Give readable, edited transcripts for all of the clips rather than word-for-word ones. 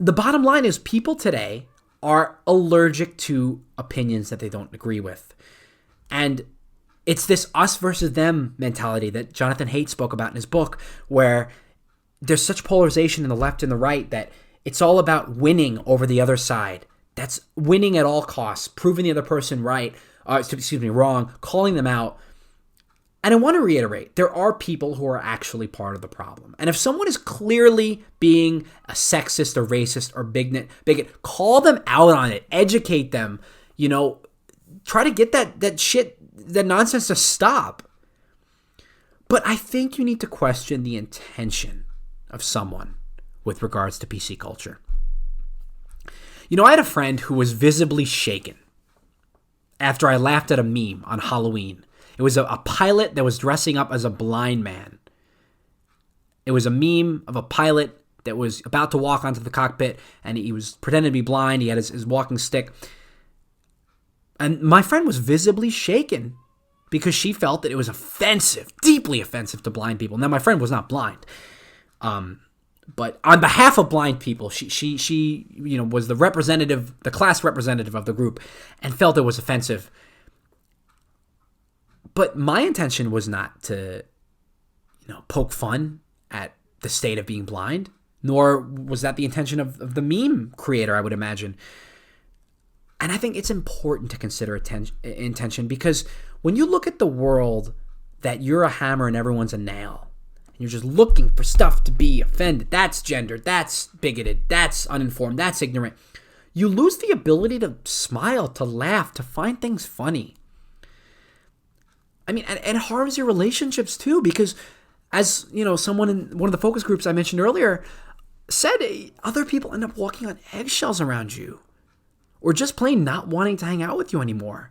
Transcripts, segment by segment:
the bottom line is people today are allergic to opinions that they don't agree with. And it's this us versus them mentality that Jonathan Haidt spoke about in his book, where there's such polarization in the left and the right that it's all about winning over the other side. That's winning at all costs, proving the other person wrong, calling them out. And I want to reiterate, there are people who are actually part of the problem. And if someone is clearly being a sexist or racist or bigot, call them out on it, educate them, try to get that nonsense to stop. But I think you need to question the intention of someone with regards to PC culture. I had a friend who was visibly shaken after I laughed at a meme on Halloween. It was a pilot that was dressing up as a blind man. It was a meme of a pilot that was about to walk onto the cockpit, and he was pretending to be blind. He had his walking stick. And my friend was visibly shaken because she felt that it was offensive, deeply offensive to blind people. Now, my friend was not blind. But on behalf of blind people, she was the class representative of the group, and felt it was offensive. But my intention was not to, poke fun at the state of being blind, nor was that the intention of the meme creator, I would imagine. And I think it's important to consider intention, because when you look at the world that you're a hammer and everyone's a nail, and you're just looking for stuff to be offended, that's gendered, that's bigoted, that's uninformed, that's ignorant, you lose the ability to smile, to laugh, to find things funny. I mean, and it harms your relationships too, because as, someone in one of the focus groups I mentioned earlier said, other people end up walking on eggshells around you, or just plain not wanting to hang out with you anymore.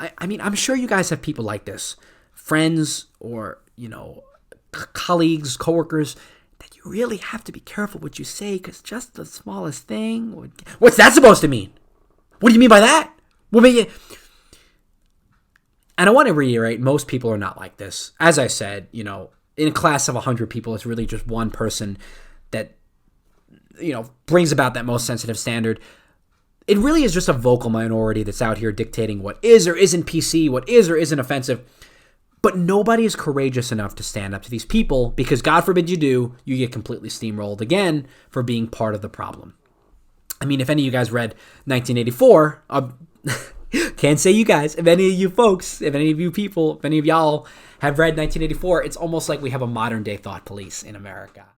I mean, I'm sure you guys have people like this, friends or, colleagues, coworkers, that you really have to be careful what you say, because just the smallest thing what's that supposed to mean? What do you mean by that? And I want to reiterate, most people are not like this. As I said, in a class of 100 people, it's really just one person that, brings about that most sensitive standard. It really is just a vocal minority that's out here dictating what is or isn't PC, what is or isn't offensive. But nobody is courageous enough to stand up to these people, because God forbid you do, you get completely steamrolled again for being part of the problem. I mean, if any of you guys read 1984, can't say you guys, if any of you folks, if any of you people, if any of y'all have read 1984, it's almost like we have a modern day thought police in America.